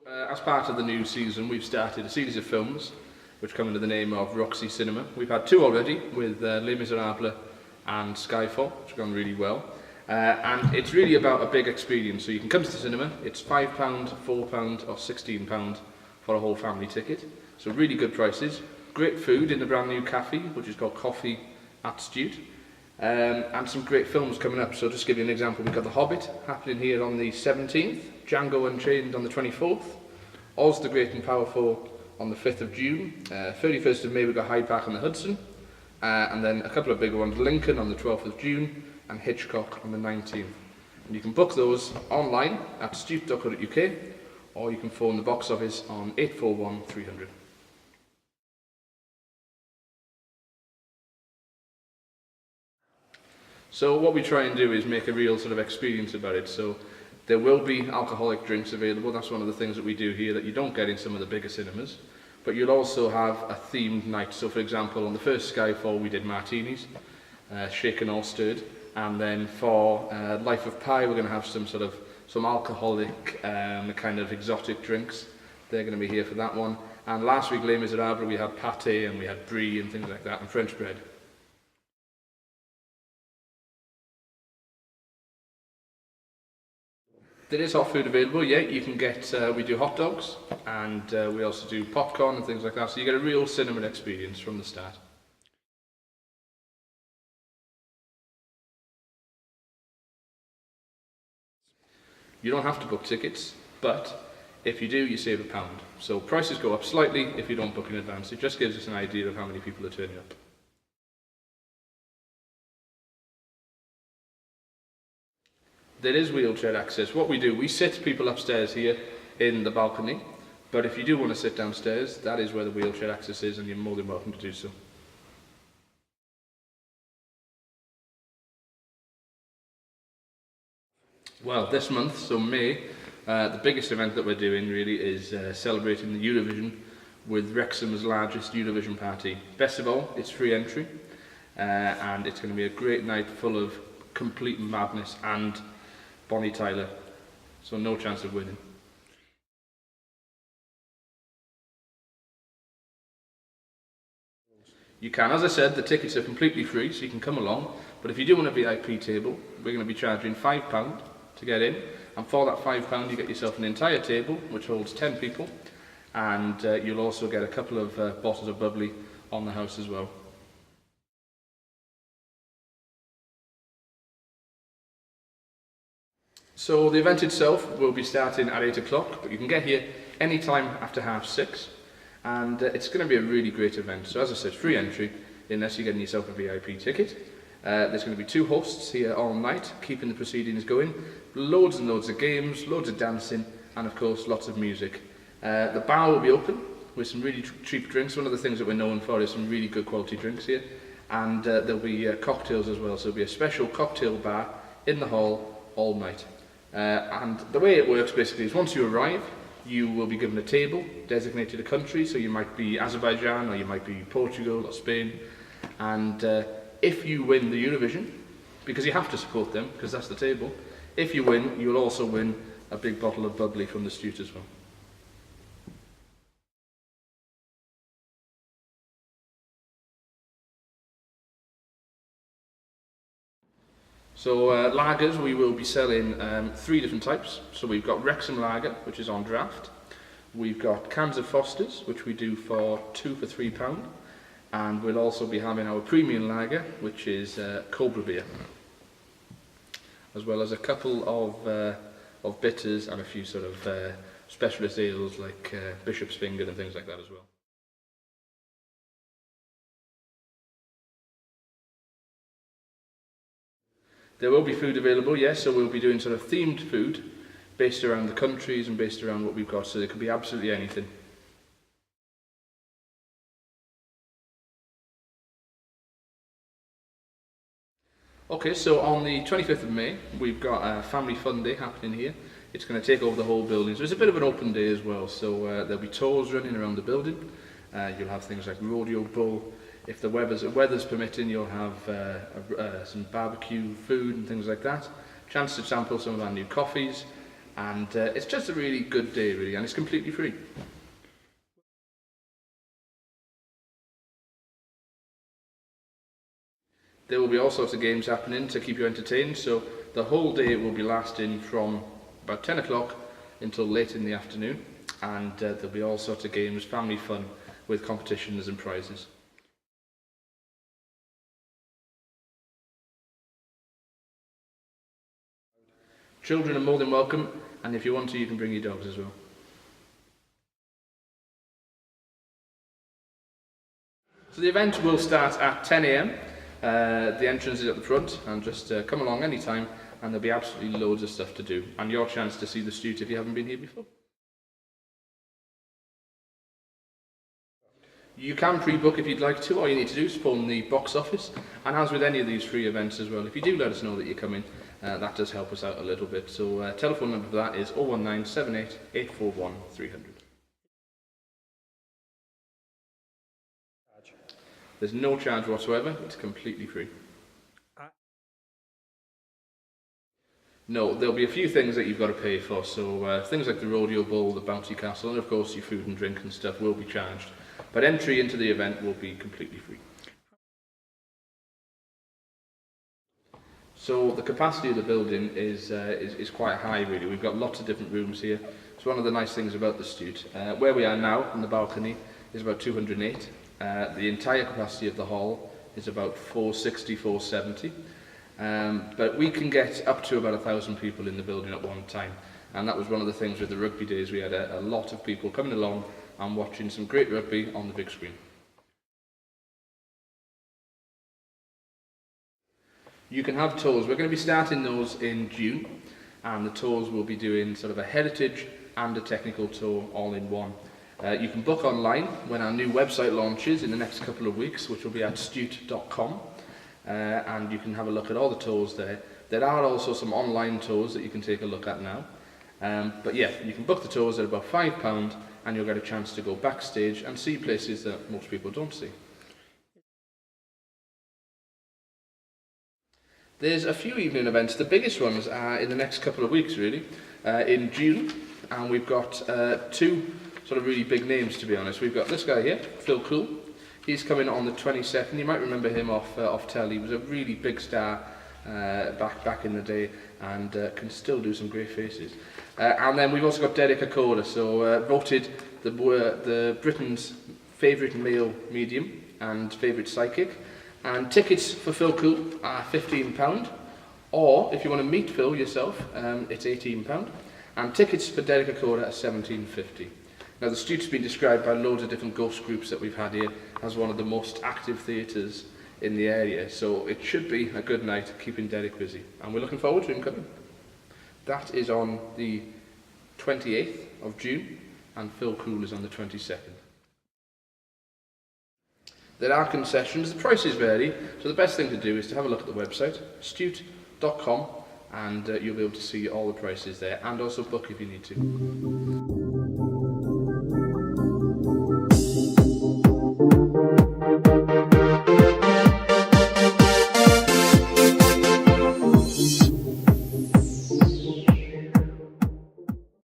As part of the new season, we've started a series of films which come under the name of Roxy Cinema. We've had two already with Les Miserables and Skyfall, which have gone really well. And it's really about a big experience. So you can come to the cinema, it's £5, £4 or £16 for a whole family ticket. So really good prices. Great food in the brand new cafe, which is called Coffee at Stiwt. And some great films coming up. So just to give you an example, we've got The Hobbit happening here on the 17th, Django Unchained on the 24th, Oz the Great and Powerful on the 5th of June, 31st of May we've got Hyde Park on the Hudson, and then a couple of bigger ones, Lincoln on the 12th of June and Hitchcock on the 19th. And you can book those online at stiwt.co.uk, or you can phone the box office on 841 300. So what we try and do is make a real sort of experience about it. So there will be alcoholic drinks available. That's one of the things that we do here that you don't get in some of the bigger cinemas. But you'll also have a themed night. So for example, on the first Skyfall we did martinis, shaken or stirred. And then for Life of Pi we're going to have some alcoholic kind of exotic drinks. They're going to be here for that one. And last week, Les Miserables, we had pâté and we had brie and things like that, and French bread. There is hot food available, yeah. You can get, we do hot dogs, and we also do popcorn and things like that, so you get a real cinema experience from the start. You don't have to book tickets, but if you do, you save £1. So prices go up slightly if you don't book in advance. It just gives us an idea of how many people are turning up. There is wheelchair access. What we do, we sit people upstairs here in the balcony, but if you do want to sit downstairs, that is where the wheelchair access is, and you're more than welcome to do so. Well, this month, so May, the biggest event that we're doing really is celebrating the Eurovision with Wrexham's largest Eurovision party. Best of all, it's free entry, and it's going to be a great night full of complete madness and Bonnie Tyler, so no chance of winning. You can, as I said, the tickets are completely free, so you can come along, but if you do want a VIP table, we're going to be charging £5 to get in, and for that £5 you get yourself an entire table which holds 10 people, and you'll also get a couple of bottles of bubbly on the house as well. So the event itself will be starting at 8 o'clock, but you can get here any time after 6:30, and it's going to be a really great event. So as I said, free entry unless you're getting yourself a VIP ticket. There's going to be 2 hosts here all night, keeping the proceedings going. Loads and loads of games, loads of dancing, and of course lots of music. The bar will be open with some really cheap drinks. One of the things that we're known for is some really good quality drinks here. And there'll be cocktails as well, so there'll be a special cocktail bar in the hall all night. And the way it works basically is once you arrive, you will be given a table designated a country, so you might be Azerbaijan, or you might be Portugal or Spain, and if you win the Eurovision, because you have to support them, because that's the table, if you win, you'll also win a big bottle of bubbly from the Stiwt as well. So lagers, we will be selling 3 different types. So we've got Wrexham Lager, which is on draft. We've got cans of Foster's, which we do for 2 for £3. And we'll also be having our premium lager, which is Cobra beer. As well as a couple of bitters and a few sort of specialist ales like Bishop's Finger and things like that as well. There will be food available, yes, so we'll be doing sort of themed food based around the countries and based around what we've got, so it could be absolutely anything. Okay, so on the 25th of May, we've got a family fun day happening here. It's going to take over the whole building, so it's a bit of an open day as well, so there'll be tours running around the building. You'll have things like rodeo bull. If the weather's permitting, you'll have some barbecue food and things like that. Chance to sample some of our new coffees, and it's just a really good day really, and it's completely free. There will be all sorts of games happening to keep you entertained, so the whole day will be lasting from about 10 o'clock until late in the afternoon, and there'll be all sorts of games, family fun with competitions and prizes. Children are more than welcome, and if you want to, you can bring your dogs as well. So the event will start at 10 AM. The entrance is at the front, and just come along anytime, and there'll be absolutely loads of stuff to do, and your chance to see the Stiwt if you haven't been here before. You can pre-book if you'd like to. All you need to do is phone the box office, and as with any of these free events as well, if you do let us know that you're coming, that does help us out a little bit. So telephone number for that is 01978 841 300. There's no charge whatsoever, it's completely free. No, there'll be a few things that you've got to pay for, so things like the rodeo bull, the bouncy castle, and of course your food and drink and stuff will be charged. But entry into the event will be completely free. So the capacity of the building is quite high really. We've got lots of different rooms here. It's one of the nice things about the Stiwt. Where we are now on the balcony is about 208. The entire capacity of the hall is about 460, 470. But we can get up to about 1,000 people in the building at one time. And that was one of the things with the rugby days. We had a lot of people coming along and watching some great rugby on the big screen. You can have tours. We're going to be starting those in June, and the tours will be doing sort of a heritage and a technical tour all in one. You can book online when our new website launches in the next couple of weeks, which will be at Stiwt.com, and you can have a look at all the tours there. There are also some online tours that you can take a look at now. But yeah, you can book the tours at about £5, and you'll get a chance to go backstage and see places that most people don't see. There's a few evening events. The biggest ones are in the next couple of weeks really, in June, and we've got two sort of really big names, to be honest. We've got this guy here, Phil Cool. He's coming on the 22nd. You might remember him off telly. He was a really big star back in the day, and can still do some great faces. And then we've also got Derek Acorda, so voted the Britain's favourite male medium and favourite psychic. And tickets for Phil Cool are £15, or if you want to meet Phil yourself, it's £18. And tickets for Derek Acorda are £17.50. Now the Stiwt's been described by loads of different ghost groups that we've had here as one of the most active theatres in the area, so it should be a good night keeping Derek busy, and we're looking forward to him coming. That is on the 28th of June, and Phil Cool is on the 22nd. There are concessions, the prices vary, so the best thing to do is to have a look at the website, Stiwt.com, and you'll be able to see all the prices there, and also book if you need to.